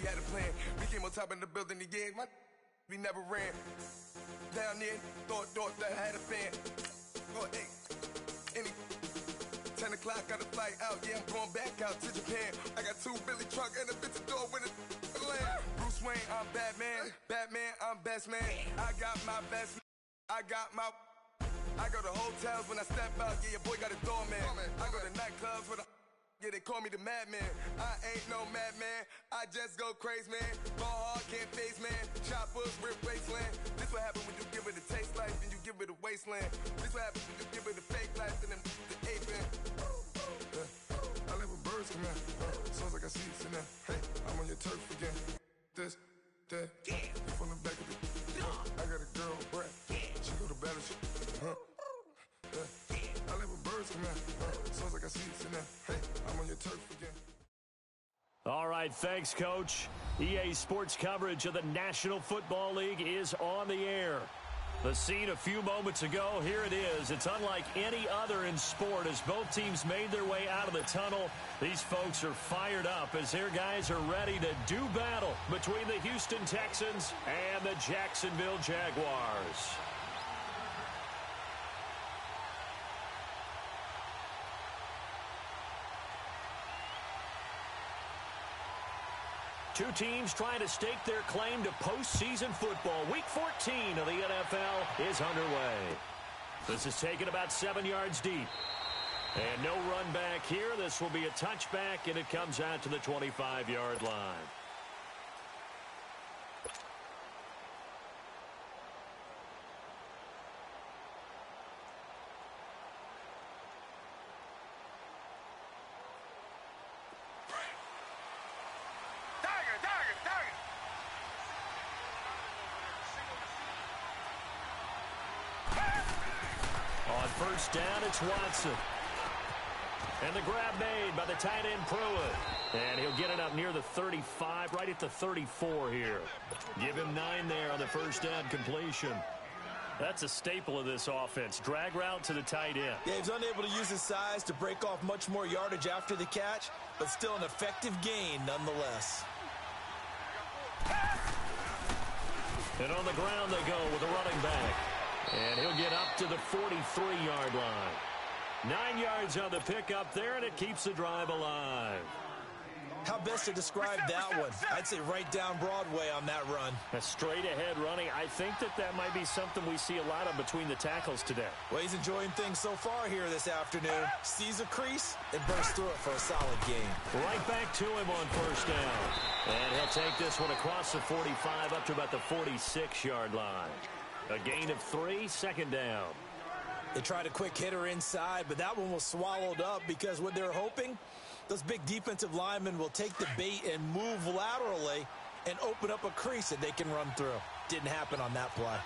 had a plan. We came on top in the building again. We never ran. Down there, thought that I had a fan. Oh, hey, 10 o'clock, got a flight out. Yeah, I'm going back out to Japan. I got 2 Billy truck and a bitch door with a land. Bruce Wayne, I'm Batman. Batman, I'm best man. I got my best. I go to hotels when I step out. Yeah, your boy got a doorman. I go to nightclubs with a. Yeah, they call me the madman. I ain't no madman. I just go crazy, man. Ball hard, can't face, man. Choppers, rip wasteland. This what happen when you give it a taste life and you give it a wasteland. This what happen when you give it a fake life and then the ape in. I live with birds come out. Sounds like I see it in there. Hey, I'm on your turf again. This, that, you from the back of the. I got a girl, Brett. She go to battleship. I live with birds come out. Sounds like I see it in there. Hey, I'm on your turf again. All right, thanks, Coach. EA Sports coverage of the National Football League is on the air. The scene a few moments ago, here it is. It's unlike any other in sport as both teams made their way out of the tunnel. These folks are fired up as their guys are ready to do battle between the Houston Texans and the Jacksonville Jaguars. Two teams trying to stake their claim to postseason football. Week 14 of the NFL is underway. This is taken about 7 yards deep. And no run back here. This will be a touchback, and it comes out to the 25-yard line. First down, it's Watson. And the grab made by the tight end Pruitt. And he'll get it up near the 35, right at the 34 here. Give him 9 there on the first down completion. That's a staple of this offense. Drag route to the tight end. Yeah, he's unable to use his size to break off much more yardage after the catch, but still an effective gain nonetheless. And on the ground they go with a running back. And he'll get up to the 43-yard line. 9 yards on the pickup there, and it keeps the drive alive. How best to describe that one? I'd say right down Broadway on that run. A straight-ahead running. I think that might be something we see a lot of between the tackles today. Well, he's enjoying things so far here this afternoon. Sees a crease and bursts through it for a solid gain. Right back to him on first down. And he'll take this one across the 45 up to about the 46-yard line. A gain of 3, second down. They tried a quick hitter inside, but that one was swallowed up because what they're hoping, those big defensive linemen will take the bait and move laterally and open up a crease that they can run through. Didn't happen on that play.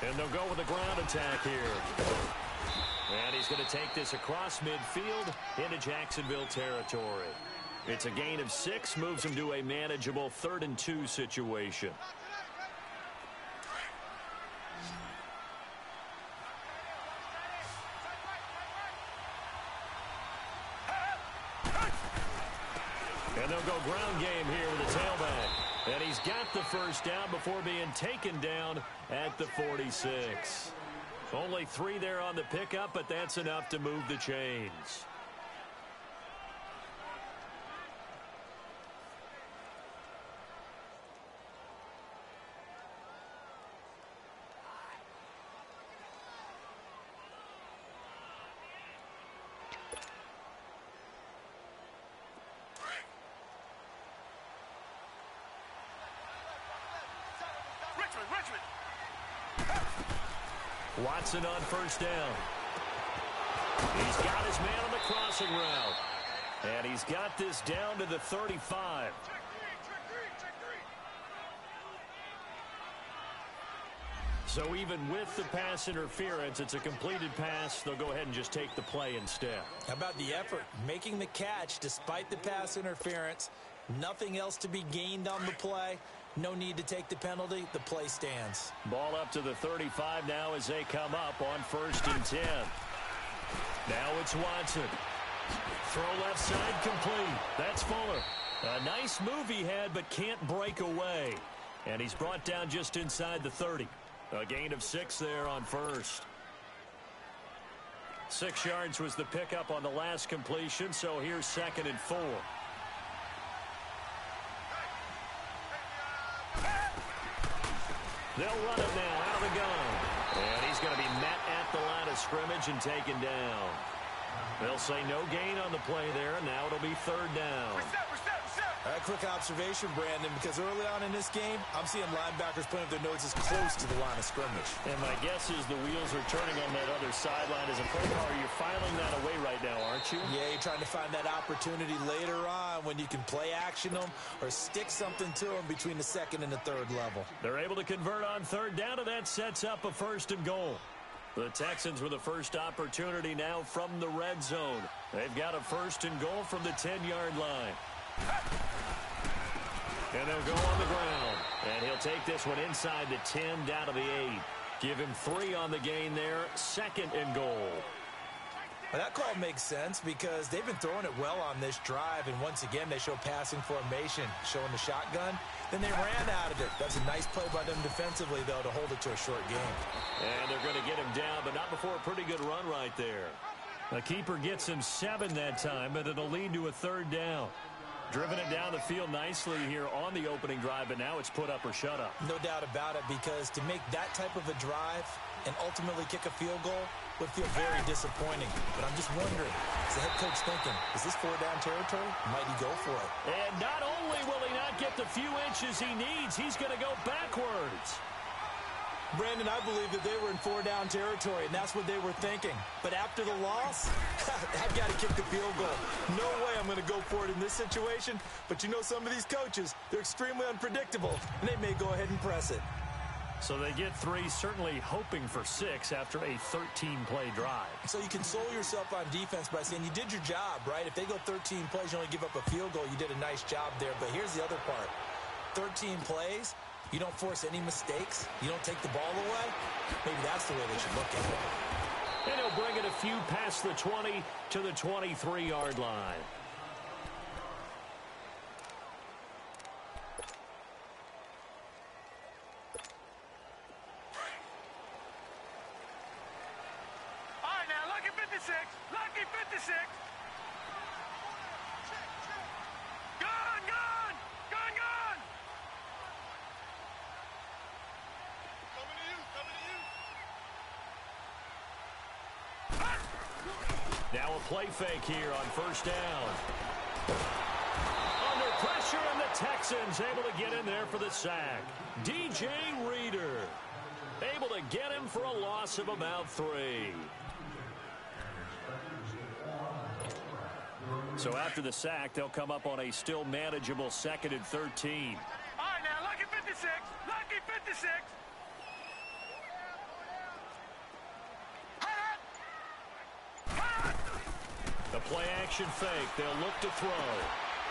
And they'll go with a ground attack here. And he's going to take this across midfield into Jacksonville territory. It's a gain of 6, moves him to a manageable 3rd and 2 situation. And they'll go ground game here with a tailback. And he's got the first down before being taken down at the 46. Only 3 there on the pickup, but that's enough to move the chains. Watson on first down. He's got his man on the crossing route. And he's got this down to the 35. So even with the pass interference, it's a completed pass. They'll go ahead and just take the play instead. How about the effort? Making the catch despite the pass interference. Nothing else to be gained on the play. No need to take the penalty. The play stands. Ball up to the 35 now as they come up on 1st and 10. Now it's Watson. Throw left side complete. That's Fuller. A nice move he had, but can't break away. And he's brought down just inside the 30. A gain of 6 there on first. 6 yards was the pickup on the last completion, so here's 2nd and 4. They'll run it now out of the gun. And he's going to be met at the line of scrimmage and taken down. They'll say no gain on the play there, and now it'll be 3rd down. A quick observation, Brandon, because early on in this game, I'm seeing linebackers putting their noses close to the line of scrimmage. And my guess is the wheels are turning on that other sideline. As a play caller, you're filing that away right now, aren't you? Yeah, you're trying to find that opportunity later on when you can play action them or stick something to them between the 2nd and the 3rd level. They're able to convert on 3rd down, and that sets up a 1st and goal. The Texans with the first opportunity now from the red zone. They've got a 1st and goal from the 10-yard line. And they'll go on the ground. And he'll take this one inside the 10 down to the 8. Give him 3 on the gain there. 2nd and goal. Well, that call makes sense because they've been throwing it well on this drive. And once again, they show passing formation, showing the shotgun. Then they ran out of it. That's a nice play by them defensively, though, to hold it to a short game. And they're going to get him down, but not before a pretty good run right there. The keeper gets him 7 that time, but it'll lead to a 3rd down. Driven it down the field nicely here on the opening drive, but now it's put up or shut up. No doubt about it, because to make that type of a drive and ultimately kick a field goal would feel very disappointing. But I'm just wondering, is the head coach thinking, is this 4-down territory? Might he go for it? And not only will he not get the few inches he needs, he's going to go backwards. Brandon, I believe that they were in 4-down territory, and that's what they were thinking. But after the loss, I've got to kick the field goal. No way I'm going to go for it in this situation. But you know, some of these coaches, they're extremely unpredictable, and they may go ahead and press it. So they get 3, certainly hoping for 6 after a 13-play drive. So you console yourself on defense by saying you did your job, right? If they go 13 plays, you only give up a field goal, you did a nice job there. But here's the other part. 13 plays, you don't force any mistakes, you don't take the ball away. Maybe that's the way they should look at it. And he'll bring it a few past the 20 to the 23-yard line. Lucky 56. Gone. Now a play fake here on 1st down. Under pressure, and the Texans able to get in there for the sack. DJ Reader able to get him for a loss of about 3. So after the sack, they'll come up on a still manageable 2nd and 13. All right, now, lucky 56. Lucky 56. The play-action fake. They'll look to throw.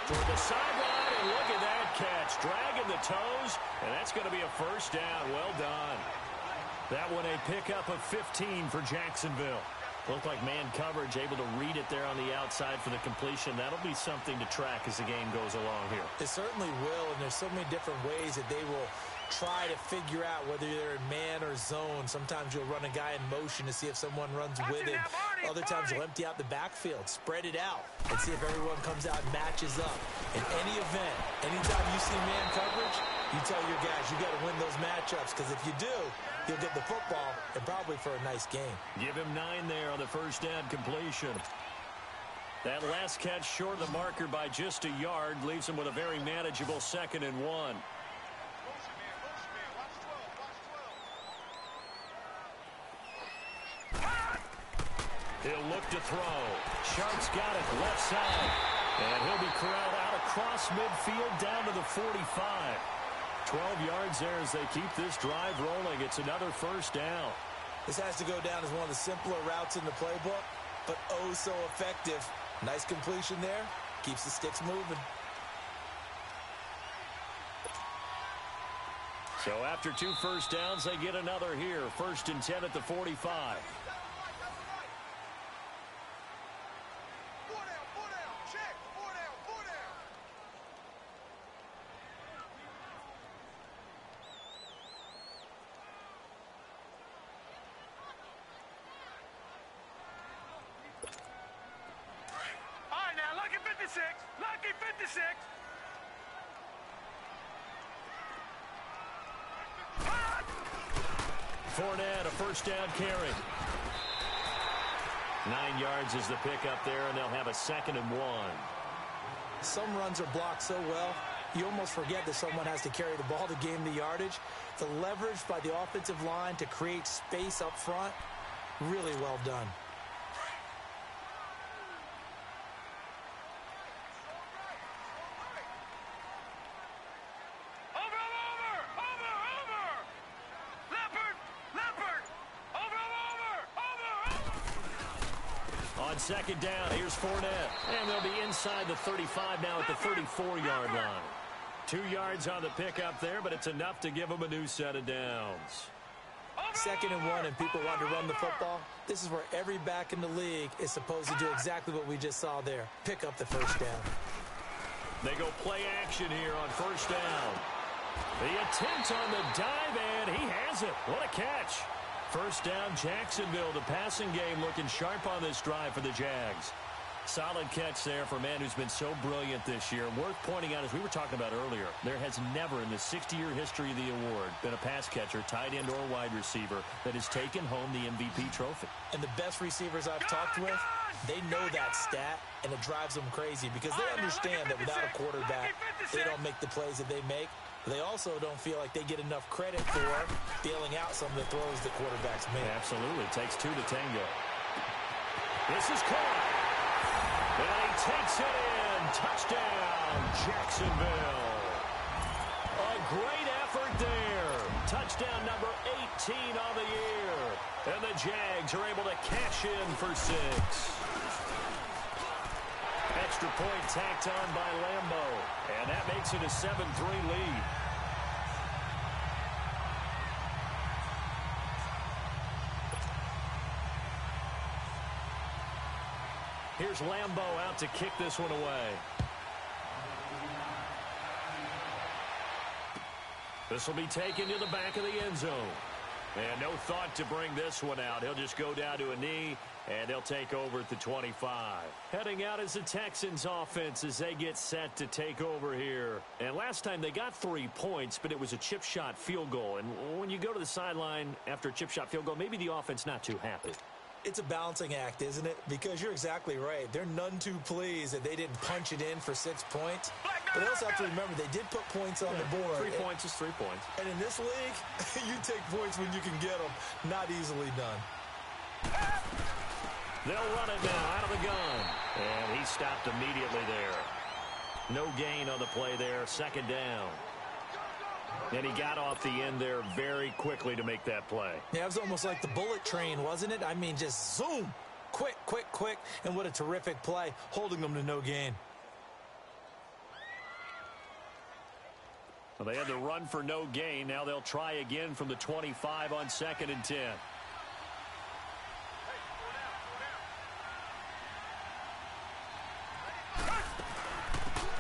Toward the sideline, and look at that catch. Dragging the toes, and that's going to be a 1st down. Well done. That one a pickup of 15 for Jacksonville. Looked like man coverage, able to read it there on the outside for the completion. That'll be something to track as the game goes along here. It certainly will, and there's so many different ways that they will try to figure out whether they're in man or zone. Sometimes you'll run a guy in motion to see if someone runs with him. Other times you'll empty out the backfield, spread it out, and see if everyone comes out and matches up. In any event, anytime you see man coverage, you tell your guys you got to win those matchups, because if you do, you'll get the football and probably for a nice game. Give him 9 there on the 1st down completion. That last catch short of the marker by just a yard leaves him with a very manageable 2nd and 1. He'll look to throw. Sharp's got it left side. And he'll be corralled out across midfield down to the 45. 12 yards there as they keep this drive rolling. It's another 1st down. This has to go down as one of the simpler routes in the playbook, but oh so effective. Nice completion there. Keeps the sticks moving. So after 2 1st downs, they get another here. 1st and 10 at the 45. 56. Fournette, a first down carry. 9 yards is the pickup there, and they'll have a 2nd and 1. Some runs are blocked so well, you almost forget that someone has to carry the ball to gain the yardage. The leverage by the offensive line to create space up front, really well done. On 2nd down, here's Fournette. And they'll be inside the 35 now at the 34-yard line. 2 yards on the pickup there, but it's enough to give them a new set of downs. 2nd and 1, and people want to run the football. This is where every back in the league is supposed to do exactly what we just saw there. Pick up the first down. They go play action here on 1st down. The attempt on the dive, and he has it. What a catch. 1st down, Jacksonville. The passing game looking sharp on this drive for the Jags. Solid catch there for a man who's been so brilliant this year. Worth pointing out, as we were talking about earlier, there has never in the 60-year history of the award been a pass catcher, tight end or wide receiver that has taken home the MVP trophy. And the best receivers I've talked with, they know that stat, and it drives them crazy because they understand that without a quarterback, they don't make the plays that they make. They also don't feel like they get enough credit for bailing out some of the throws the quarterbacks make. Absolutely. It takes 2 to tango. This is caught. And he takes it in. Touchdown, Jacksonville. A great effort there. Touchdown number 18 on the year. And the Jags are able to cash in for 6. Extra point tacked on by Lambo. And that makes it a 7-3 lead. Here's Lambo out to kick this one away. This will be taken to the back of the end zone. And no thought to bring this one out. He'll just go down to a knee, and they'll take over at the 25. Heading out is the Texans offense as they get set to take over here. And last time they got 3 points, but it was a chip shot field goal. And when you go to the sideline after a chip shot field goal, maybe the offense not too happy. It's a balancing act, isn't it? Because you're exactly right. They're none too pleased that they didn't punch it in for 6 points. But they also have to remember they did put points on the board. 3 points is 3 points. And in this league, you take points when you can get them. Not easily done. They'll run it now out of the gun. And he stopped immediately there. No gain on the play there. 2nd down. And he got off the end there very quickly to make that play. Yeah, it was almost like the bullet train, wasn't it? I mean, just zoom. Quick, quick, quick. And what a terrific play, holding them to no gain. Well, they had to run for no gain. Now they'll try again from the 25 on 2nd and 10.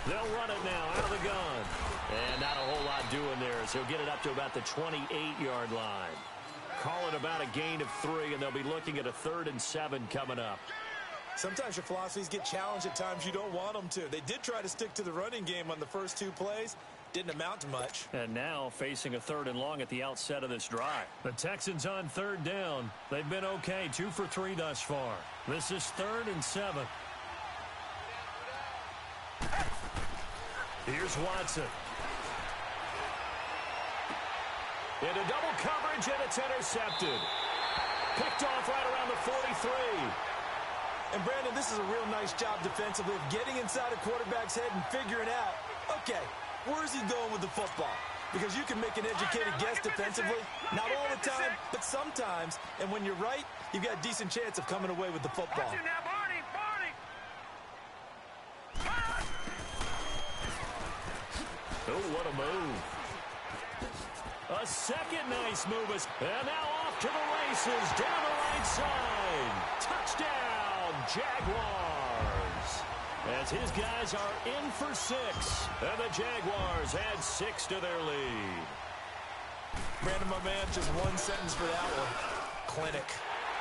They'll run it now out of the gun. And not a whole lot doing there, so he'll get it up to about the 28-yard line. Call it about a gain of 3, and they'll be looking at a 3rd and 7 coming up. Sometimes your philosophies get challenged at times you don't want them to. They did try to stick to the running game on the first 2 plays. Didn't amount to much. And now facing a 3rd and long at the outset of this drive. The Texans on 3rd down. They've been okay, 2 for 3 thus far. This is 3rd and 7. Here's Watson. Into double coverage, and it's intercepted. Picked off right around the 43. And, Brandon, this is a real nice job defensively of getting inside a quarterback's head and figuring out, okay, where's he going with the football? Because you can make an educated guess defensively. Not all the time, but sometimes. And when you're right, you've got a decent chance of coming away with the football. Oh, what a move. A second nice move. And now off to the races down the right side. Touchdown, Jaguars. As his guys are in for 6. And the Jaguars add 6 to their lead. Brandon, my man, just one sentence for that one. Clinic.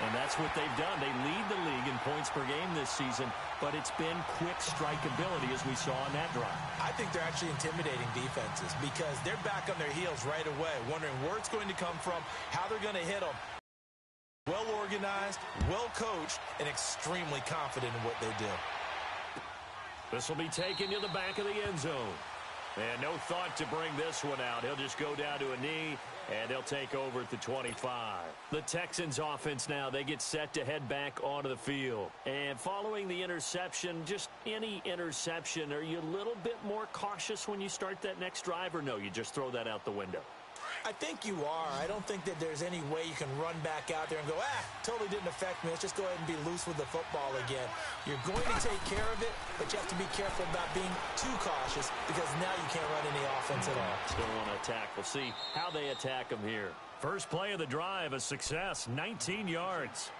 And that's what they've done. They lead the league in points per game this season, but it's been quick strike ability as we saw on that drive. I think they're actually intimidating defenses because they're back on their heels right away, wondering where it's going to come from, how they're going to hit them. Well organized, well coached, and extremely confident in what they do. This will be taken to the back of the end zone. And no thought to bring this one out. He'll just go down to a knee, and they'll take over at the 25. The Texans offense now, they get set to head back onto the field. And following the interception, just any interception, are you a little bit more cautious when you start that next drive, or no, you just throw that out the window? I think you are. I don't think that there's any way you can run back out there and go, totally didn't affect me. Let's just go ahead and be loose with the football again. You're going to take care of it, but you have to be careful about being too cautious because now you can't run any offense at all. Still want to attack. We'll see how they attack them here. First play of the drive, a success, 19 yards.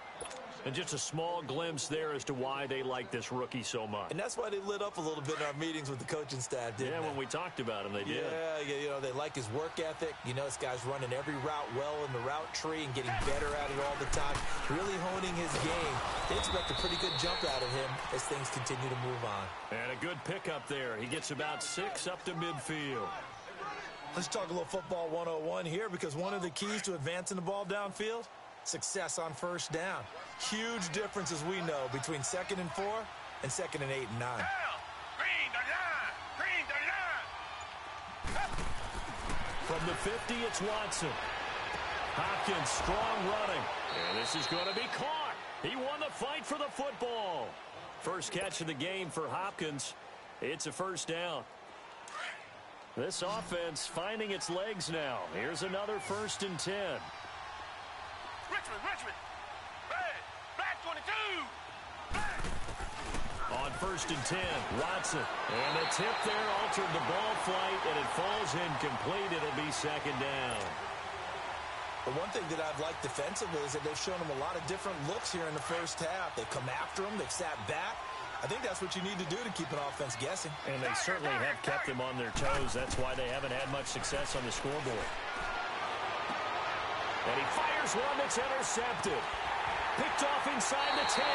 And just a small glimpse there as to why they like this rookie so much. And that's why they lit up a little bit in our meetings with the coaching staff, didn't they? Yeah, when we talked about him, they did. Yeah, you know, they like his work ethic. You know, this guy's running every route well in the route tree and getting better at it all the time, really honing his game. They expect a pretty good jump out of him as things continue to move on. And a good pickup there. He gets about 6 up to midfield. Let's talk a little football 101 here because one of the keys to advancing the ball downfield, success on first down. Huge difference, as we know, between 2nd and 4 and 2nd and 8 and 9. Green the line! Green the line! From the 50, it's Watson. Hopkins, strong running. And this is going to be caught. He won the fight for the football. First catch of the game for Hopkins. It's a first down. This offense finding its legs now. Here's another 1st and 10. Richmond! Red! Black 22! On 1st and 10, Watson. And the tip there altered the ball flight, and it falls incomplete. It'll be 2nd down. The one thing that I've liked defensively is that they've shown him a lot of different looks here in the first half. They've come after him. They've sat back. I think that's what you need to do to keep an offense guessing. And they certainly have kept them on their toes. That's why they haven't had much success on the scoreboard. And he fires one that's intercepted. Picked off inside the 10.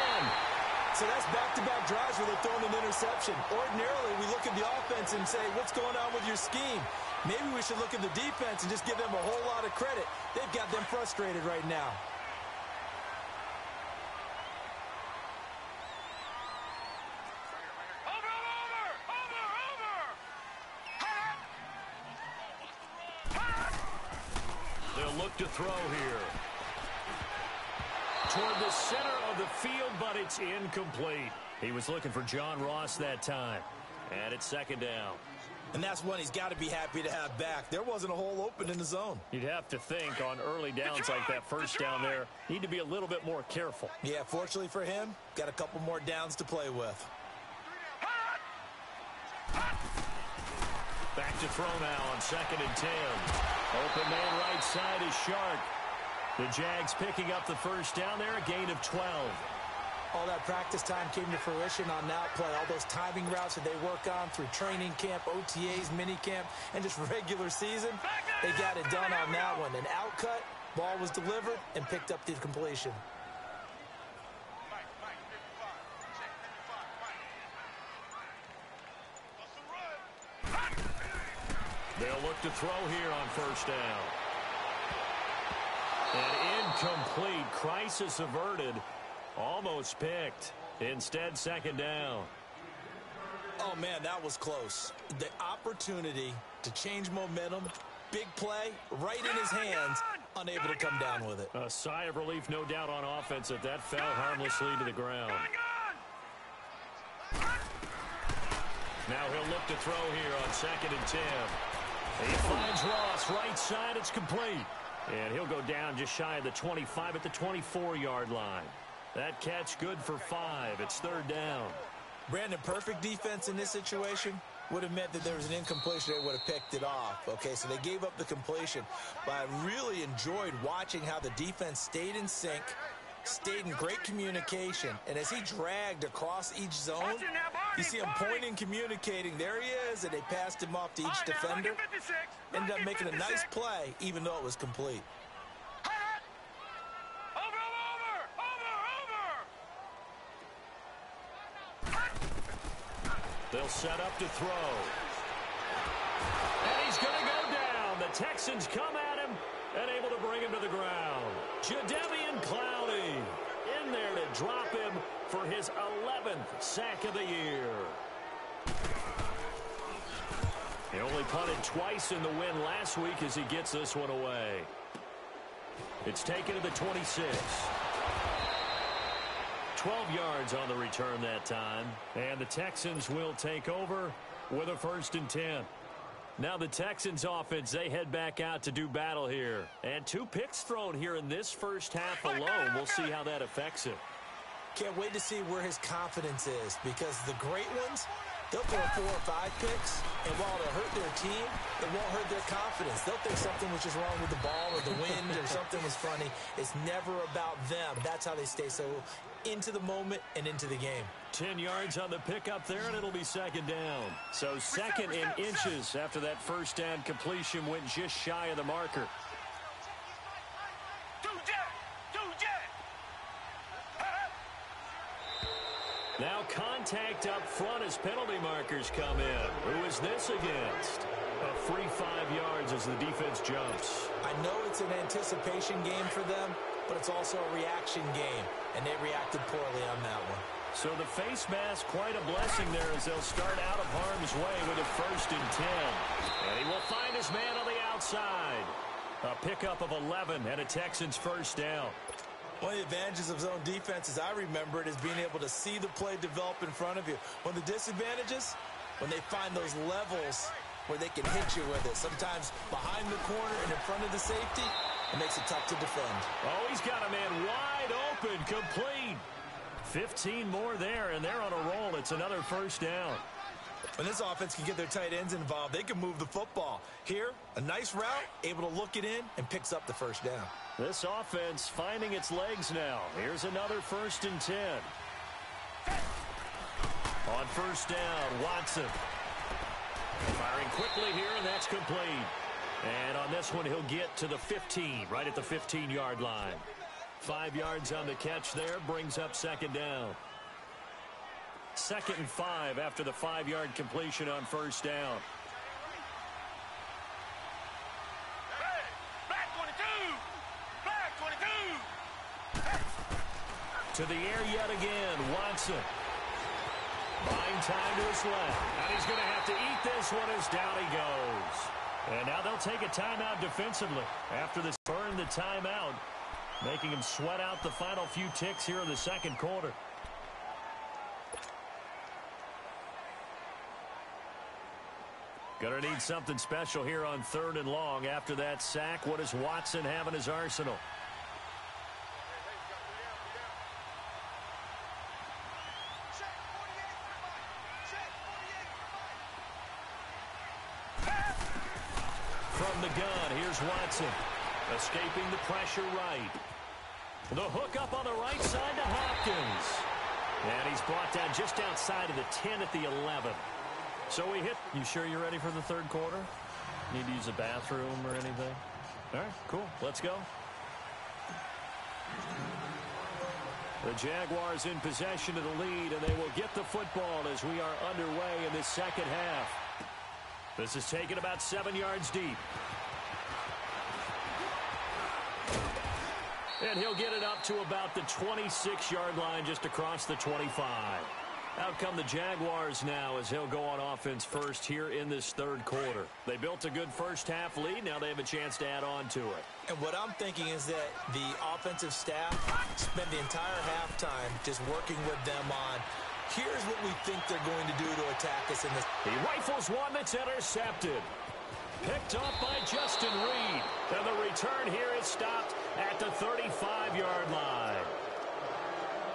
So that's back-to-back drives where they're throwing an interception. Ordinarily, we look at the offense and say, what's going on with your scheme? Maybe we should look at the defense and just give them a whole lot of credit. They've got them frustrated right now. Look to throw here. Toward the center of the field, but it's incomplete. He was looking for John Ross that time. And it's 2nd down. And that's one he's got to be happy to have back. There wasn't a hole open in the zone. You'd have to think on early downs like that first down there, need to be a little bit more careful. Yeah, fortunately for him, got a couple more downs to play with. Back to throw now on 2nd and 10. Open man right side is Shark. The Jags picking up the first down there, a gain of 12. All that practice time came to fruition on that play. All those timing routes that they work on through training camp, OTAs, minicamp, and just regular season, they got it done on that one. An outcut, ball was delivered, and picked up the completion. They'll look to throw here on first down. And incomplete. Crisis averted. Almost picked. Instead, 2nd down. Oh, man, that was close. The opportunity to change momentum, big play, right in his hands, unable to come down with it. A sigh of relief, no doubt, on offense that that fell harmlessly to the ground. Now he'll look to throw here on 2nd and 10. He finds Ross, right side, it's complete. And he'll go down just shy of the 25 at the 24-yard line. That catch good for 5. It's 3rd down. Brandon, perfect defense in this situation would have meant that there was an incompletion. They would have picked it off. Okay, so they gave up the completion. But I really enjoyed watching how the defense stayed in sync, stayed in great communication. And as he dragged across each zone, you see him pointing, communicating. There he is, and they passed him off to each defender. Ended up making a nice play, even though it was complete. set up to throw. And he's going to go down. The Texans come at him and able to bring him to the ground. Jadeveon Clowney in there to drop him for his 11th sack of the year. He only punted twice in the win last week as he gets this one away. It's taken to the 26. 12 yards on the return that time. And the Texans will take over with a 1st and 10. Now the Texans offense, they head back out to do battle here. And 2 picks thrown here in this first half alone. We'll see how that affects it. Can't wait to see where his confidence is, because the great ones, they'll throw 4 or 5 picks, and while it'll hurt their team, it won't hurt their confidence. They'll think something was just wrong with the ball or the wind or something was funny. It's never about them. That's how they stay so into the moment and into the game. 10 yards on the pickup there, and it'll be 2nd down. So 2nd in inches after that first down completion went just shy of the marker. Now contact up front as penalty markers come in. Who is this against? A free 5 yards as the defense jumps. I know it's an anticipation game for them, but it's also a reaction game, and they reacted poorly on that one. So the face mask, quite a blessing there as they'll start out of harm's way with a 1st and 10. And he will find his man on the outside. A pickup of 11 and a Texans 1st down. One of the advantages of zone defense, as I remember it, is being able to see the play develop in front of you. One of the disadvantages, when they find those levels where they can hit you with it. Sometimes behind the corner and in front of the safety, it makes it tough to defend. Oh, he's got a man wide open, complete. 15 more there, and they're on a roll. It's another 1st down. When this offense can get their tight ends involved, they can move the football. Here, a nice route, able to look it in, and picks up the 1st down. This offense finding its legs now. Here's another 1st and 10. On 1st down, Watson. Firing quickly here, and that's complete. And on this one, he'll get to the 15, right at the 15-yard line. 5 yards on the catch there, brings up 2nd down. 2nd and 5 after the 5-yard completion on 1st down. To the air yet again, Watson. Buying time to his left. And he's going to have to eat this one as down he goes. And now they'll take a timeout defensively after this burn the timeout, making him sweat out the final few ticks here in the 2nd quarter. Going to need something special here on 3rd and long after that sack. What does Watson have in his arsenal? From the gun, here's Watson. Escaping the pressure right. The hook up on the right side to Hopkins. And he's brought down just outside of the 10 at the 11. So we hit. You sure you're ready for the 3rd quarter? Need to use a bathroom or anything? All right, cool. Let's go. The Jaguars in possession of the lead, and they will get the football as we are underway in this 2nd half. This is taken about 7 yards deep. And he'll get it up to about the 26-yard line, just across the 25. Out come the Jaguars now as he'll go on offense first here in this 3rd quarter. They built a good first half lead. Now they have a chance to add on to it. And what I'm thinking is that the offensive staff spent the entire halftime just working with them on, here's what we think they're going to do to attack us in this. He rifles one that's intercepted. Picked up by Justin Reed. And the return here is stopped at the 35-yard line.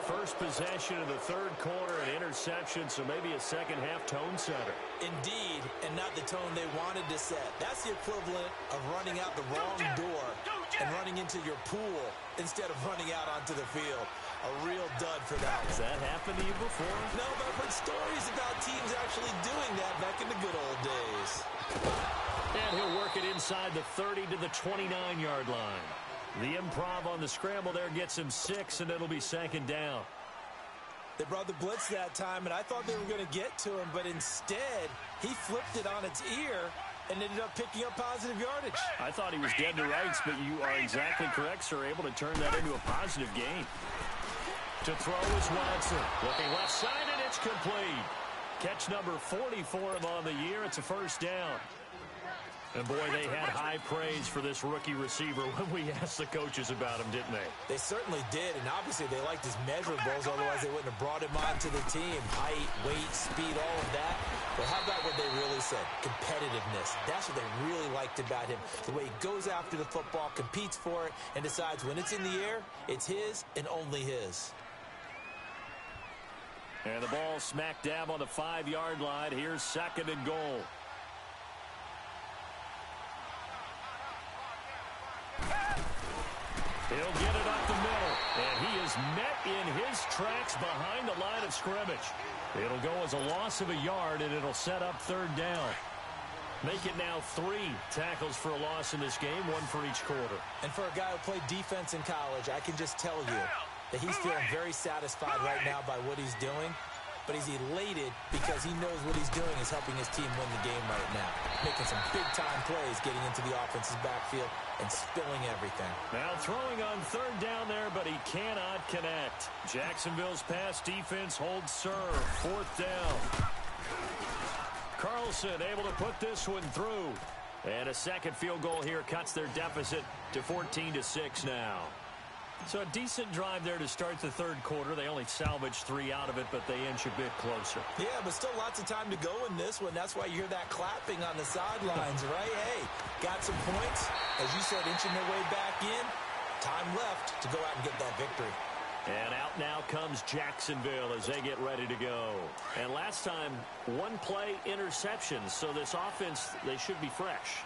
First possession of the 3rd quarter, an interception, so maybe a second-half tone setter. Indeed, and not the tone they wanted to set. That's the equivalent of running out the wrong door and running into your pool instead of running out onto the field. A real dud for that one. Has that happened to you before? No, but I've heard stories about teams actually doing that back in the good old days. And he'll work it inside the 30 to the 29-yard line. The improv on the scramble there gets him 6, and it'll be 2nd down. They brought the blitz that time, and I thought they were going to get to him, but instead, he flipped it on its ear and ended up picking up positive yardage. I thought he was dead to rights, but you are exactly correct, sir. Able to turn that into a positive gain. To throw is Watson. Looking left side, and it's complete. Catch number 40 for him on the year. It's a first down. And, boy, they had high praise for this rookie receiver when we asked the coaches about him, didn't they? They certainly did, and obviously they liked his measurables, otherwise they wouldn't have brought him onto the team. Height, weight, speed, all of that. But how about what they really said? Competitiveness. That's what they really liked about him. The way he goes after the football, competes for it, and decides when it's in the air, it's his and only his. And the ball smack dab on the 5-yard line. Here's second and goal. He'll get it up the middle, and he is met in his tracks behind the line of scrimmage. It'll go as a loss of a yard, and it'll set up third down. Make it now 3 tackles for a loss in this game, 1 for each quarter. And for a guy who played defense in college, I can just tell you that he's feeling very satisfied right now by what he's doing. But he's elated because he knows what he's doing is helping his team win the game right now. Making some big-time plays, getting into the offense's backfield and spilling everything. Now throwing on third down there, but he cannot connect. Jacksonville's pass defense holds serve. Fourth down. Carlson able to put this one through. And a second field goal here cuts their deficit to 14-6 now. So a decent drive there to start the third quarter. They only salvaged 3 out of it, but they inch a bit closer. Yeah, but still lots of time to go in this one. That's why you hear that clapping on the sidelines, right? Hey, got some points. As you said, inching their way back in. Time left to go out and get that victory. And out now comes Jacksonville as they get ready to go. And last time, 1-play interceptions. So this offense, they should be fresh.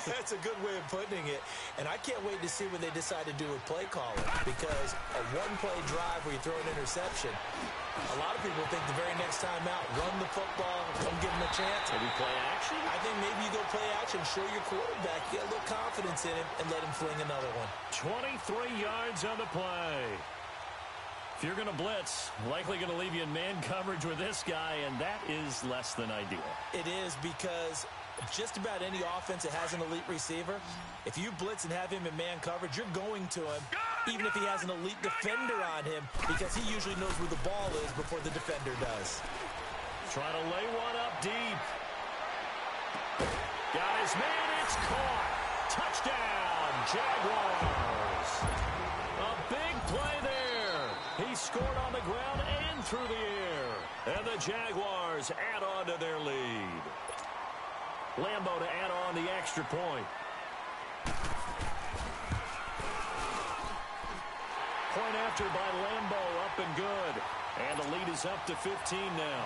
That's a good way of putting it. And I can't wait to see what they decide to do with play calling. Because a 1-play drive where you throw an interception, a lot of people think the very next time out, run the football, don't give them a chance. Maybe play action? I think maybe you go play action, show your quarterback, get a little confidence in him, and let him fling another one. 23 yards on the play. If you're going to blitz, likely going to leave you in man coverage with this guy, and that is less than ideal. It is because just about any offense that has an elite receiver, if you blitz and have him in man coverage, you're going to him, even if he has an elite defender on him, because he usually knows where the ball is before the defender does. Trying to lay one up deep. Got his man, it's caught. Touchdown, Jaguars. A big play there. He scored on the ground and through the air. And the Jaguars add on to their lead. Lambo to add on the extra point. Point after by Lambo, up and good. And the lead is up to 15 now.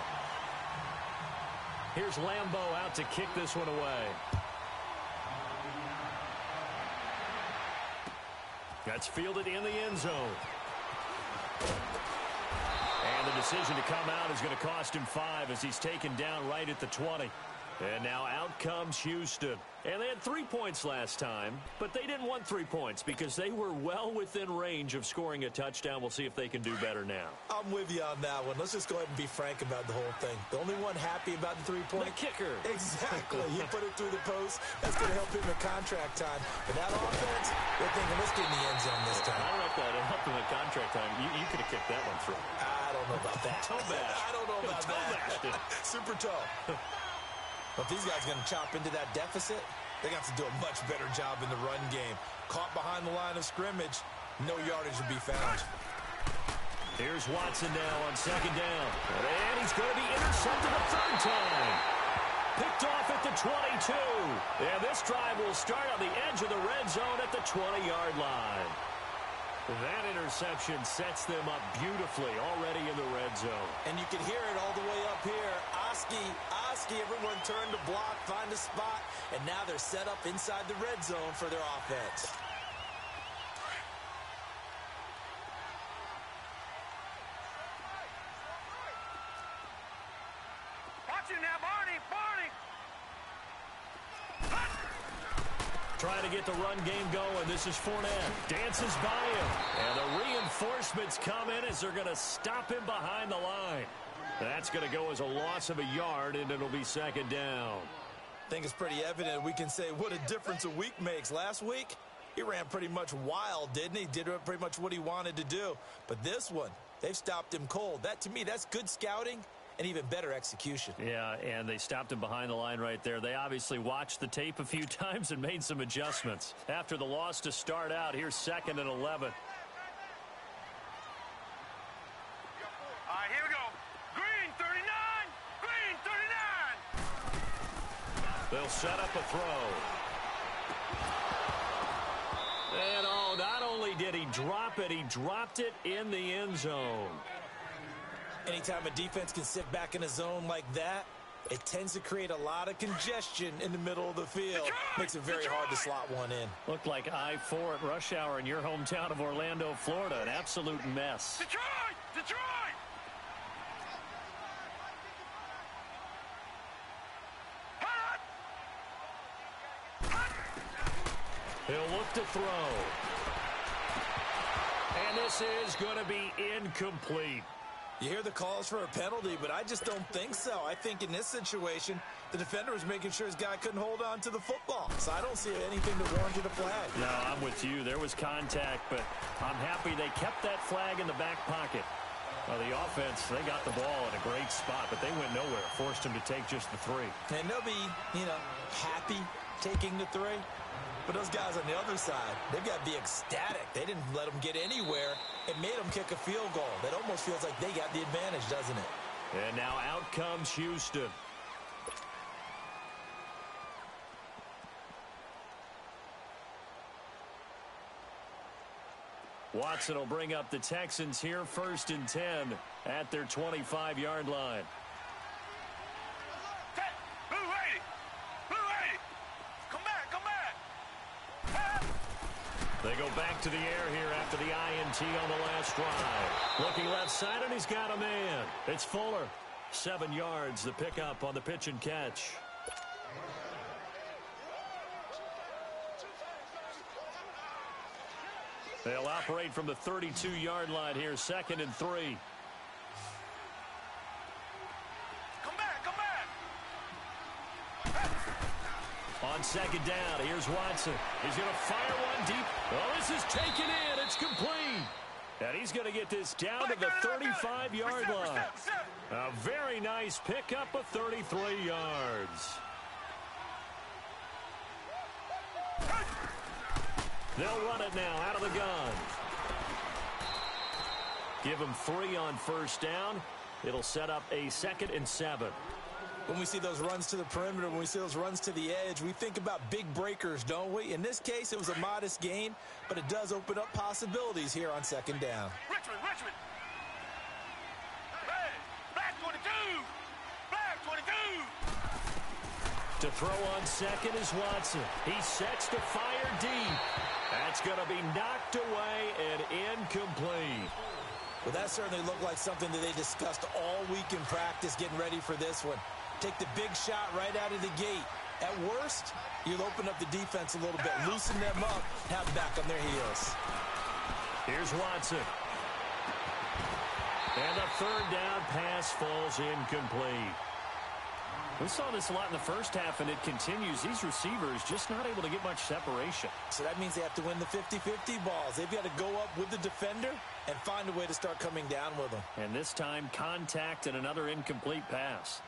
Here's Lambo out to kick this one away. That's fielded in the end zone. And the decision to come out is going to cost him 5 as he's taken down right at the 20. And now out comes Houston. And they had 3 points last time, but they didn't want 3 points because they were well within range of scoring a touchdown. We'll see if they can do better now. I'm with you on that one. Let's just go ahead and be frank about the whole thing. The only one happy about the 3-point? The kicker. Exactly. He put it through the post. That's going to help him in contract time. But that offense, they're thinking, let's get in the end zone this time. I don't know if that helped him in contract time. You could have kicked that one through. I don't know about that. Toe bash. I don't know about that. Super toe. But these guys are going to chop into that deficit. They got to do a much better job in the run game. Caught behind the line of scrimmage, no yardage to be found. Here's Watson now on second down. And he's going to be intercepted a third time. Picked off at the 22. And this drive will start on the edge of the red zone at the 20-yard line. That interception sets them up beautifully already in the red zone. And you can hear it all the way up here. Oski, everyone turned to block, find a spot, and now they're set up inside the red zone for their offense. Watch it now, Barney! trying to get the run game going. This is Fournette. Dances by him. And the reinforcements come in as they're going to stop him behind the line. That's going to go as a loss of a yard, and it'll be second down. I think it's pretty evident. We can say what a difference a week makes. Last week, he ran pretty much wild, didn't he? Did pretty much what he wanted to do. But this one, they've stopped him cold. That, to me, that's good scouting and even better execution. Yeah, and they stopped him behind the line right there. They obviously watched the tape a few times and made some adjustments. After the loss to start out, here's 2nd and 11. All right, here we go. Green 39. Green 39. They'll set up a throw. And not only did he drop it, he dropped it in the end zone. Anytime a defense can sit back in a zone like that, it tends to create a lot of congestion in the middle of the field. Makes it very hard to slot one in. Looked like I-4 at rush hour in your hometown of Orlando, Florida. An absolute mess. Detroit! Detroit! He'll look to throw. And this is going to be incomplete. You hear the calls for a penalty, but I just don't think so. I think in this situation, the defender was making sure his guy couldn't hold on to the football. So I don't see anything that warranted a flag. No, I'm with you. There was contact, but I'm happy they kept that flag in the back pocket. Well, the offense, they got the ball in a great spot, but they went nowhere. Forced him to take just the 3. And they'll be, happy taking the 3. But those guys on the other side, they've got to be ecstatic. They didn't let them get anywhere. It made them kick a field goal. That almost feels like they got the advantage, doesn't it? And now out comes Houston. Watson will bring up the Texans here 1st and 10 at their 25-yard line. They go back to the air here after the INT on the last drive. Looking left side, and he's got a man. It's Fuller. 7 yards, the pickup on the pitch and catch. They'll operate from the 32-yard line here, 2nd and 3. On 2nd down, here's Watson. He's going to fire one deep. Oh, this is taken in. It's complete. And he's going to get this down to the 35-yard line. A very nice pickup of 33 yards. They'll run it now out of the gun. Give him 3 on 1st down. It'll set up a 2nd and 7. When we see those runs to the perimeter, when we see those runs to the edge, we think about big breakers, don't we? In this case, it was a modest gain, but it does open up possibilities here on 2nd down. Richmond! Hey, Black 22! Black 22! To throw on 2nd is Watson. He sets to fire deep. That's going to be knocked away and incomplete. Well, that certainly looked like something that they discussed all week in practice getting ready for this one. Take the big shot right out of the gate. At worst, you'll open up the defense a little bit, loosen them up, have them back on their heels. Here's Watson. And the 3rd down pass falls incomplete. We saw this a lot in the first half, and it continues. These receivers just not able to get much separation. So that means they have to win the 50-50 balls. They've got to go up with the defender and find a way to start coming down with them. And this time, contact and another incomplete pass.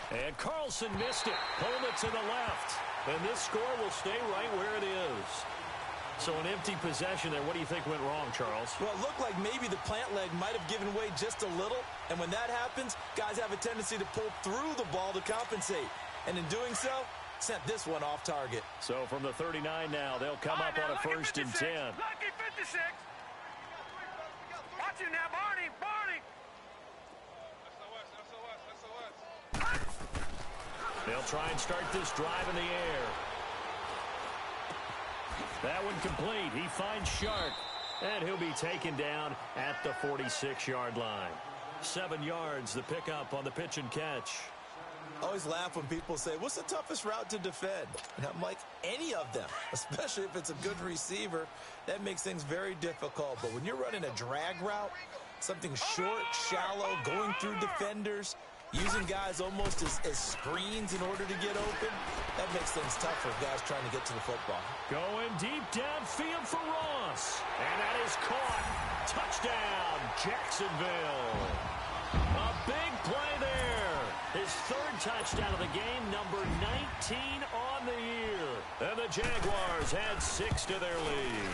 And Carlson missed it. Pulled it to the left. And this score will stay right where it is. So an empty possession there. What do you think went wrong, Charles? Well, it looked like maybe the plant leg might have given way just a little. And when that happens, guys have a tendency to pull through the ball to compensate. And in doing so, sent this one off target. So from the 39 now, they'll come up on a 1st and 10. Lucky 56. Watch him now, Barney. They'll try and start this drive in the air. That one complete. He finds Shark, and he'll be taken down at the 46-yard line. 7 yards, the pickup on the pitch and catch. I always laugh when people say, what's the toughest route to defend? And I'm like, any of them, especially if it's a good receiver. That makes things very difficult. But when you're running a drag route, something short, shallow, going through defenders, using guys almost as screens in order to get open, that makes things tough for guys trying to get to the football. Going deep downfield for Ross. And that is caught. Touchdown, Jacksonville. A big play there. His third touchdown of the game, number 19 on the year. And the Jaguars add 6 to their lead.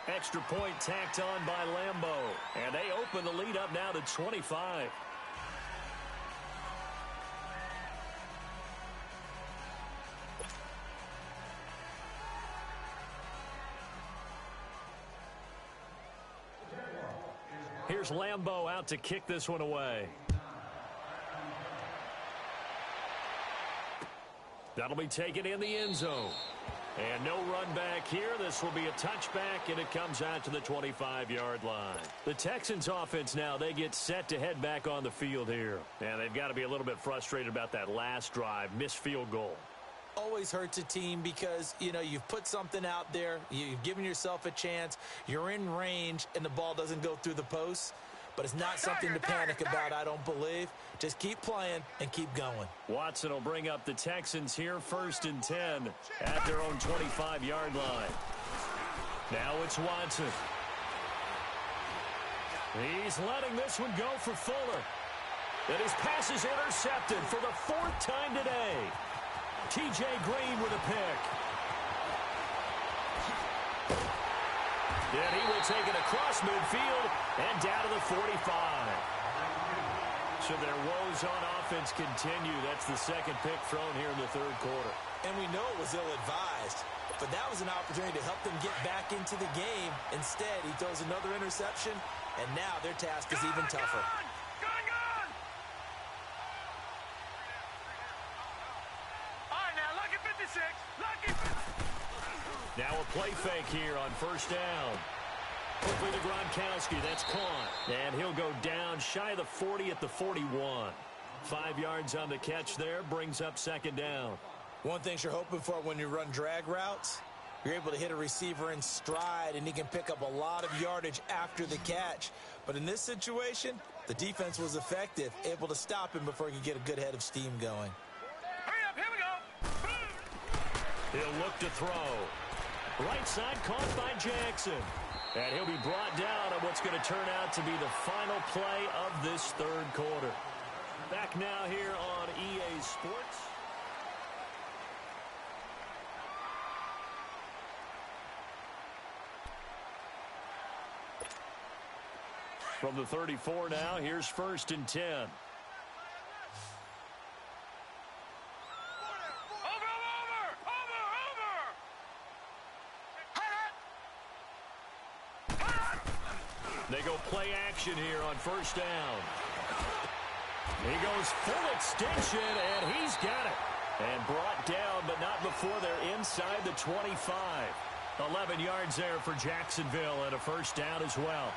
Extra point tacked on by Lambo. And they open the lead up now to 25. Here's Lambo out to kick this one away. That'll be taken in the end zone. And no run back here. This will be a touchback, and it comes out to the 25-yard line. The Texans offense now, they get set to head back on the field here. And they've got to be a little bit frustrated about that last drive, missed field goal. Always hurts a team because, you know, you've put something out there, you've given yourself a chance, you're in range, and the ball doesn't go through the posts. But it's not something to panic about, I don't believe. Just keep playing and keep going. Watson will bring up the Texans here, 1st and 10 at their own 25-yard line. Now it's Watson. He's letting this one go for Fuller. And his pass is intercepted for the 4th time today. T.J. Green with a pick. And he will take it across midfield and down to the 45. So their woes on offense continue. That's the second pick thrown here in the 3rd quarter. And we know it was ill-advised, but that was an opportunity to help them get back into the game. Instead, he throws another interception, and now their task is even tougher. Gone! All right, now, lucky 56. Lucky 56. Now a play fake here on 1st down. Quickly to Gronkowski. That's caught. And he'll go down shy of the 40 at the 41. 5 yards on the catch there. Brings up 2nd down. One thing you're hoping for when you run drag routes, you're able to hit a receiver in stride, and he can pick up a lot of yardage after the catch. But in this situation, the defense was effective, able to stop him before he could get a good head of steam going. Hurry up, here we go. He'll look to throw. Right side caught by Jackson. And he'll be brought down on what's going to turn out to be the final play of this 3rd quarter. Back now here on EA Sports. From the 34 now, here's 1st and 10. They go play action here on 1st down. He goes full extension, and he's got it. And brought down, but not before they're inside the 25. 11 yards there for Jacksonville, and a 1st down as well.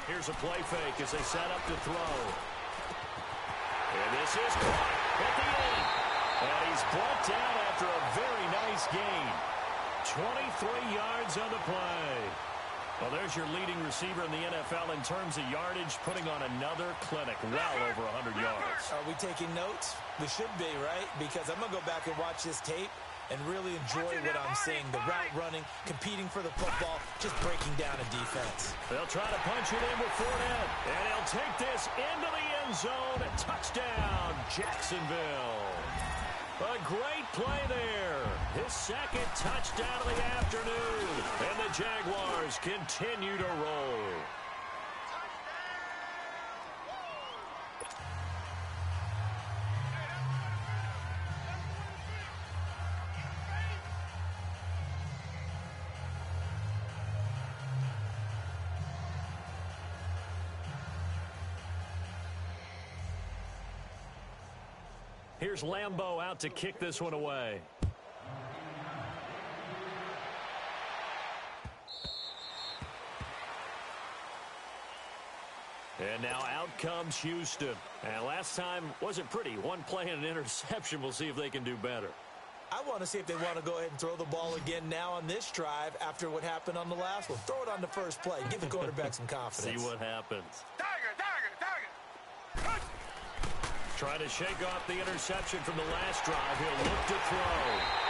Here's a play fake as they set up to throw. And this is caught at the end. And he's brought down after a very nice gain. 23 yards on the play. Well, there's your leading receiver in the NFL in terms of yardage, putting on another clinic, well over 100 yards. Are we taking notes? We should be, right? Because I'm going to go back and watch this tape and really enjoy what I'm seeing. The route running, competing for the football, just breaking down a defense. They'll try to punch it in with Fournette. And he'll take this into the end zone. Touchdown, Jacksonville. A great play there. His 2nd touchdown of the afternoon. And the Jaguars continue to roll. Here's Lambeau out to kick this one away. And now out comes Houston. And last time wasn't pretty. One play and an interception. We'll see if they can do better. I want to see if they want to go ahead and throw the ball again now on this drive after what happened on the last one. Throw it on the first play. Give the quarterback some confidence. See what happens. Tiger. Trying to shake off the interception from the last drive. He'll look to throw.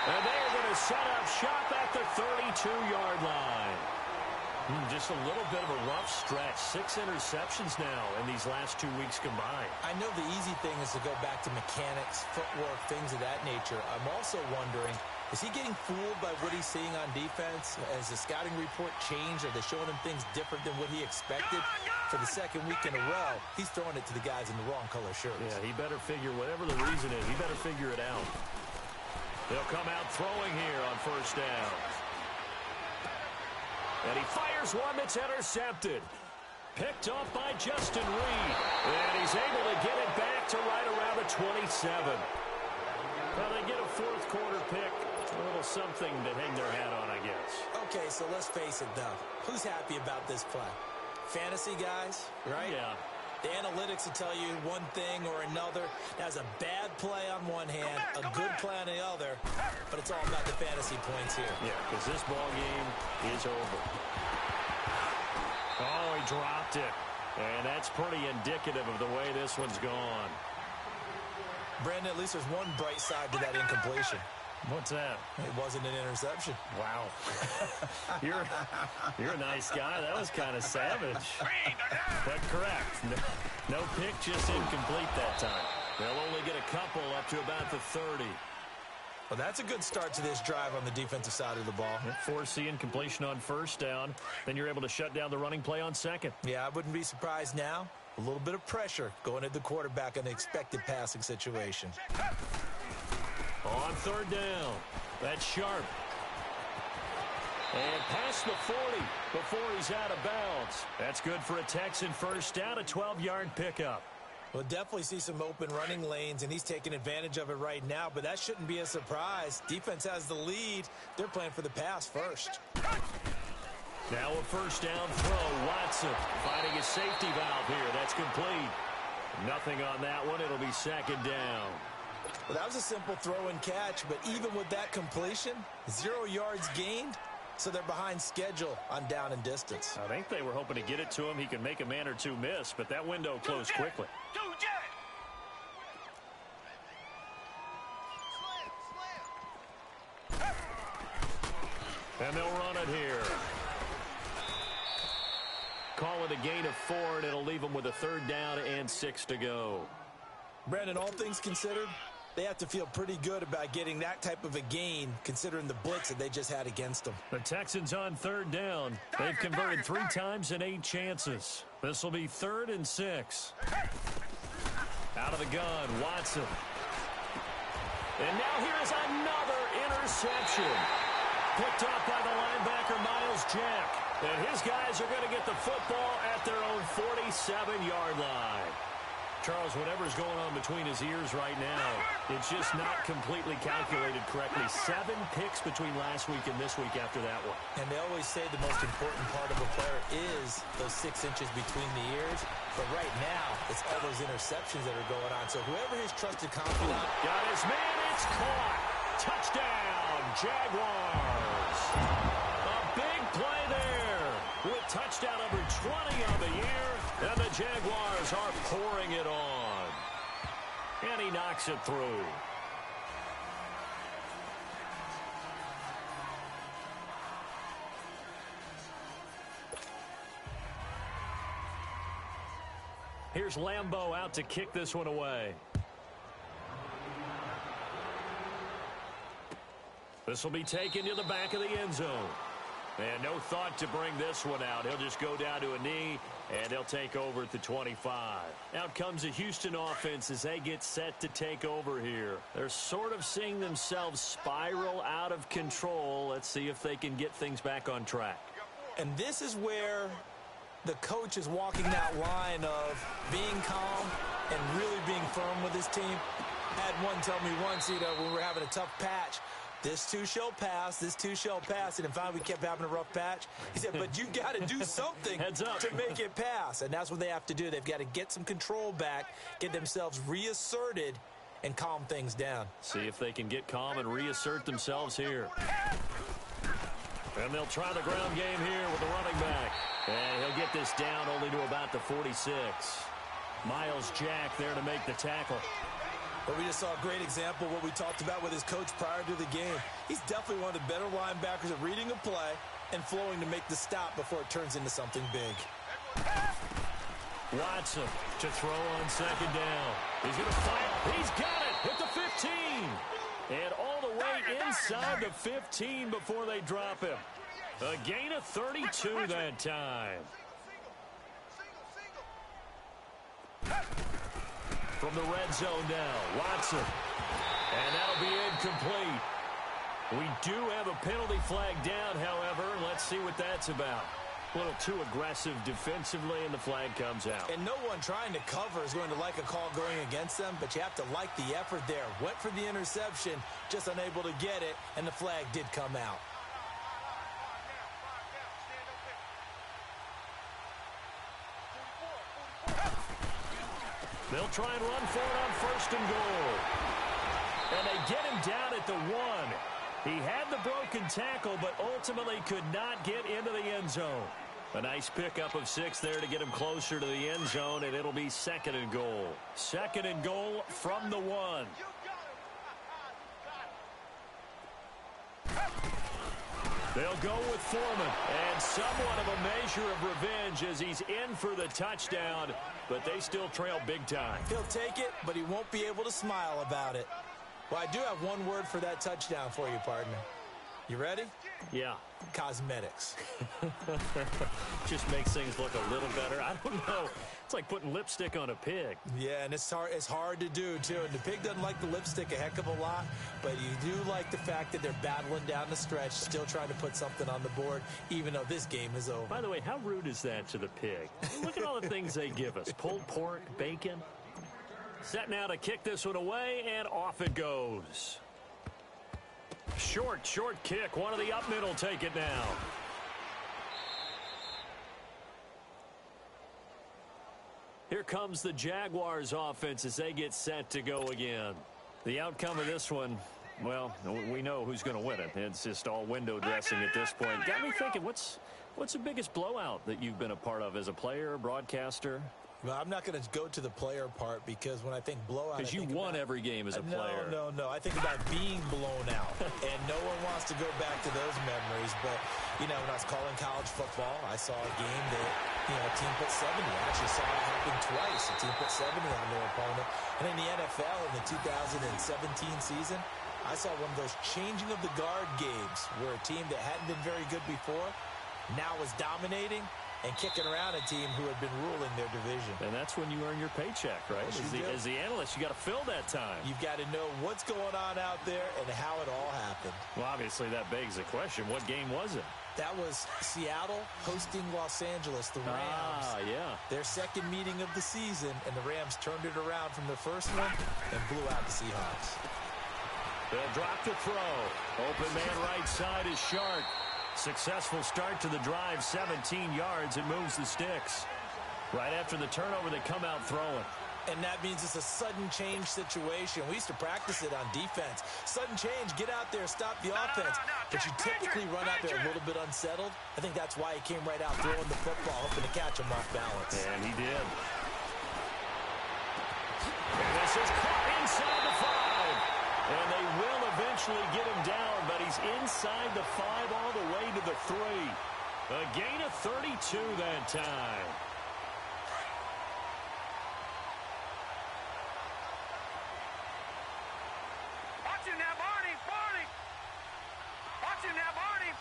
And they're going to set up shop at the 32-yard line. Just a little bit of a rough stretch. 6 interceptions now in these last 2 weeks combined. I know the easy thing is to go back to mechanics, footwork, things of that nature. I'm also wondering, is he getting fooled by what he's seeing on defense? Has the scouting report changed? Are they showing him things different than what he expected? For the second week in a row, he's throwing it to the guys in the wrong color shirts. Yeah, he better figure, whatever the reason is, he better figure it out. They'll come out throwing here on first down. And he fires one that's intercepted. Picked off by Justin Reed. And he's able to get it back to right around the 27. Well, they get a fourth quarter pick. A little something to hang their hat on, I guess. Okay, so let's face it, though. Who's happy about this play? Fantasy guys, right? Yeah. The analytics will tell you one thing or another. That's a bad play on one hand, a good play on the other, but it's all about the fantasy points here. Yeah, because this ball game is over. Oh, he dropped it. And that's pretty indicative of the way this one's gone. Brandon, at least there's one bright side to that incompletion. What's that? It wasn't an interception. Wow. You're a nice guy. That was kind of savage. But correct. No pick, just incomplete that time. They'll only get a couple up to about the 30. Well, that's a good start to this drive on the defensive side of the ball. Force the incompletion on first down. Then you're able to shut down the running play on second. Yeah, I wouldn't be surprised now. A little bit of pressure going at the quarterback in an expected passing situation. On third down, that's Sharp. And past the 40 before he's out of bounds. That's good for a Texan first down, a 12-yard pickup. We'll definitely see some open running lanes, and he's taking advantage of it right now, but that shouldn't be a surprise. Defense has the lead. They're playing for the pass first. Now a first down throw. Watson finding a safety valve here. That's complete. Nothing on that one. It'll be second down. Well, that was a simple throw and catch, but even with that completion, 0 yards gained, so they're behind schedule on down and distance. I think they were hoping to get it to him. He could make a man or two miss, but that window closed quickly. And they'll run it here. Call it a gain of 4, and it'll leave them with a third down and 6 to go. Brandon, all things considered, they have to feel pretty good about getting that type of a gain, considering the blitz that they just had against them. The Texans on third down. They've converted 3 times in 8 chances. This will be 3rd and 6. Out of the gun, Watson. And now here's another interception. Picked up by the linebacker, Miles Jack. And his guys are going to get the football at their own 47-yard line. Charles, whatever's going on between his ears right now, it's just not completely calculated correctly. 7 picks between last week and this week after that one. And they always say the most important part of a player is those 6 inches between the ears. But right now, it's all those interceptions that are going on. So whoever his trusted confidant. Got his man, it's caught. Touchdown, Jaguars. A big play there with touchdown number 20 of the year. And the Jaguars are pouring it on. And he knocks it through. Here's Lambeau out to kick this one away. This will be taken to the back of the end zone. And no thought to bring this one out. He'll just go down to a knee, and he'll take over at the 25. Out comes the Houston offense as they get set to take over here. They're sort of seeing themselves spiral out of control. Let's see if they can get things back on track. And this is where the coach is walking that line of being calm and really being firm with his team. I had one tell me once, when we were having a tough patch, this too shall pass, this too shall pass. And finally, we kept having a rough patch. He said, but you got to do something to make it pass. And that's what they have to do. They've got to get some control back, get themselves reasserted, and calm things down. See if they can get calm and reassert themselves here. And they'll try the ground game here with the running back. And he'll get this down only to about the 46. Miles Jack there to make the tackle. But we just saw a great example of what we talked about with his coach prior to the game. He's definitely one of the better linebackers at reading a play and flowing to make the stop before it turns into something big. Watson to throw on second down. He's going to fight. He's got it. Hit the 15. And all the way inside the 15 before they drop him. A gain of 32 that time. From the red zone now, Watson. And that'll be incomplete. We do have a penalty flag down, however. Let's see what that's about. A little too aggressive defensively, and the flag comes out. And no one trying to cover is going to like a call going against them, but you have to like the effort there. Went for the interception, just unable to get it, and the flag did come out. They'll try and run for it on first and goal. And they get him down at the 1. He had the broken tackle, but ultimately could not get into the end zone. A nice pickup of 6 there to get him closer to the end zone, and it'll be second and goal. Second and goal from the 1. They'll go with Foreman, and somewhat of a measure of revenge as he's in for the touchdown, but they still trail big time. He'll take it, but he won't be able to smile about it. Well, I do have one word for that touchdown for you, partner. You ready? Yeah. Cosmetics. Just makes things look a little better. I don't know. It's like putting lipstick on a pig. Yeah, and it's hard to do, too. And the pig doesn't like the lipstick a heck of a lot, but you do like the fact that they're battling down the stretch, still trying to put something on the board, even though this game is over. By the way, how rude is that to the pig? Look at all the things they give us. Pulled pork, bacon. Set now to kick this one away, and off it goes. Short kick. One of the up middle take it now. Here comes the Jaguars offense as they get set to go again. The outcome of this one, well, we know who's going to win it. It's just all window dressing at this point. Got me thinking, what's the biggest blowout that you've been a part of as a player, broadcaster? Well, I'm not going to go to the player part because when I think blowout, because you won every game as a player. No. I think about being blown out, and no one wants to go back to those memories. But, when I was calling college football, I saw a game that, a team put 70. I actually saw it happen twice. A team put 70 on their opponent. And in the NFL in the 2017 season, I saw one of those changing of the guard games where a team that hadn't been very good before now was dominating and kicking around a team who had been ruling their division. And that's when you earn your paycheck, right? As the analyst, you got to fill that time. You've got to know what's going on out there and how it all happened. Well, obviously, that begs the question, what game was it? That was Seattle hosting Los Angeles, the Rams. Yeah. Their second meeting of the season, and the Rams turned it around from the first one and blew out the Seahawks. They'll drop the throw. Open man right side is Shark. Successful start to the drive, 17 yards. It moves the sticks. Right after the turnover, they come out throwing. And that means it's a sudden change situation. We used to practice it on defense. Sudden change, get out there, stop the offense. But you typically run out there a little bit unsettled. I think that's why he came right out throwing the football, hoping to catch him off balance. And he did. And this is caught inside the 5. And they will eventually get him down, but he's inside the 5 all the way to the 3. A gain of 32 that time. Watch him now, Barney. Watch him now, Barney.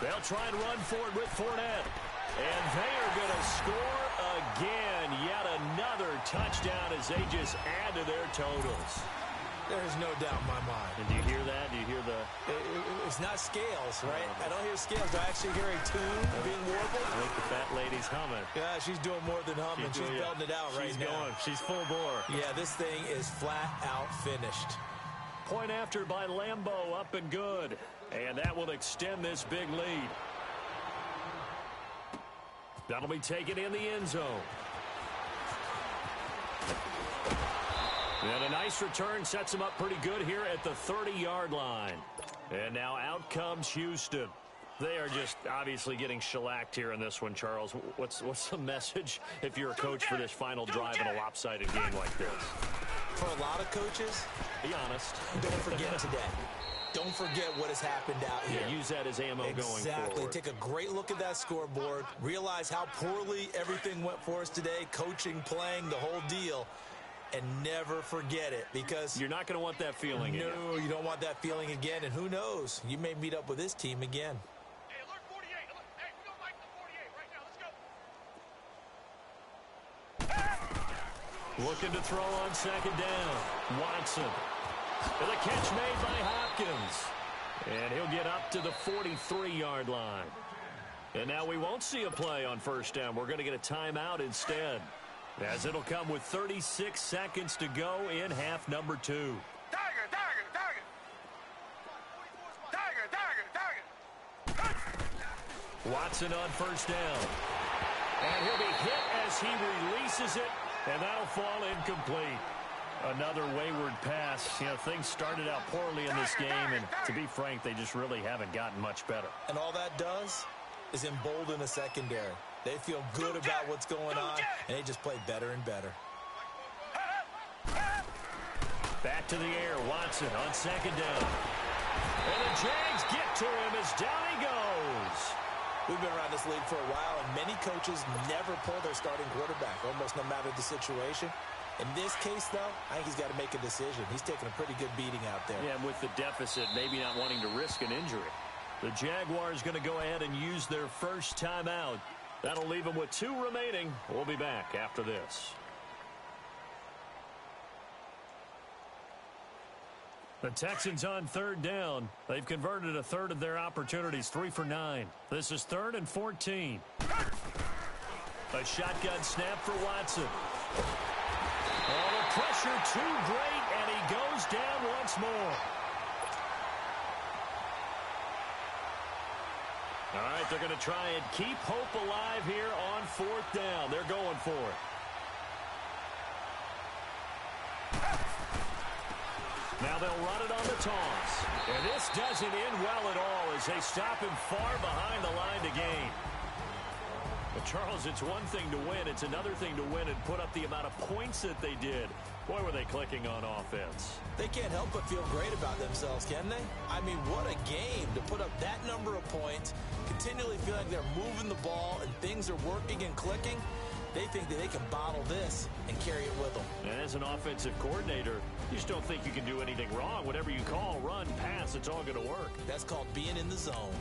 They'll try and run for it with Fournette. And they are going to score again. Yet another touchdown as they just add to their totals. There's no doubt in my mind. And do you hear that? Do you hear the... It's not scales, right? I don't hear scales. Do I actually hear a tune being warbled? I think the fat lady's humming. Yeah, she's doing more than humming. She's belting it out right now. She's full bore. Yeah, this thing is flat out finished. Point after by Lambeau, up and good. And that will extend this big lead. That'll be taken in the end zone. And a nice return sets him up pretty good here at the 30-yard line. And now out comes Houston. They are just obviously getting shellacked here in this one, Charles. What's the message if you're a coach for this final drive in a lopsided game like this? For a lot of coaches, be honest. Don't forget today. Don't forget what has happened out here. Yeah, use that as ammo going forward. Exactly. Take a great look at that scoreboard. Realize how poorly everything went for us today. Coaching, playing, the whole deal. And never forget it, because you're not going to want that feeling again. No, you don't want that feeling again. And who knows? You may meet up with this team again. Hey, alert 48. Hey, we don't like the 48 right now. Let's go. Looking to throw on second down. Watson. And a catch made by Hopkins. And he'll get up to the 43-yard line. And now we won't see a play on first down. We're going to get a timeout instead, as it'll come with 36 seconds to go in half number 2. Watson on first down. And he'll be hit as he releases it, and that'll fall incomplete. Another wayward pass. You know, things started out poorly in this game, and to be frank, they just really haven't gotten much better. And all that does is embolden the secondary. They feel good about what's going on, and they just play better and better. Back to the air, Watson on second down. And the Jags get to him as down he goes. We've been around this league for a while, and many coaches never pull their starting quarterback, almost no matter the situation. In this case, though, I think he's got to make a decision. He's taking a pretty good beating out there. Yeah, and with the deficit, maybe not wanting to risk an injury. The Jaguars going to go ahead and use their first timeout. That'll leave them with 2 remaining. We'll be back after this. The Texans on third down. They've converted a third of their opportunities, 3 for 9. This is 3rd and 14. A shotgun snap for Watson. Oh, the pressure too great, and he goes down once more. All right, they're going to try and keep hope alive here on 4th down. They're going for it. Now they'll run it on the toss. And this doesn't end well at all as they stop him far behind the line to gain. But, Charles, it's one thing to win. It's another thing to win and put up the amount of points that they did. Boy, were they clicking on offense. They can't help but feel great about themselves, can they? I mean, what a game to put up that number of points, continually feel like they're moving the ball and things are working and clicking. They think that they can bottle this and carry it with them. And as an offensive coordinator, you just don't think you can do anything wrong. Whatever you call, run, pass, it's all going to work. That's called being in the zone.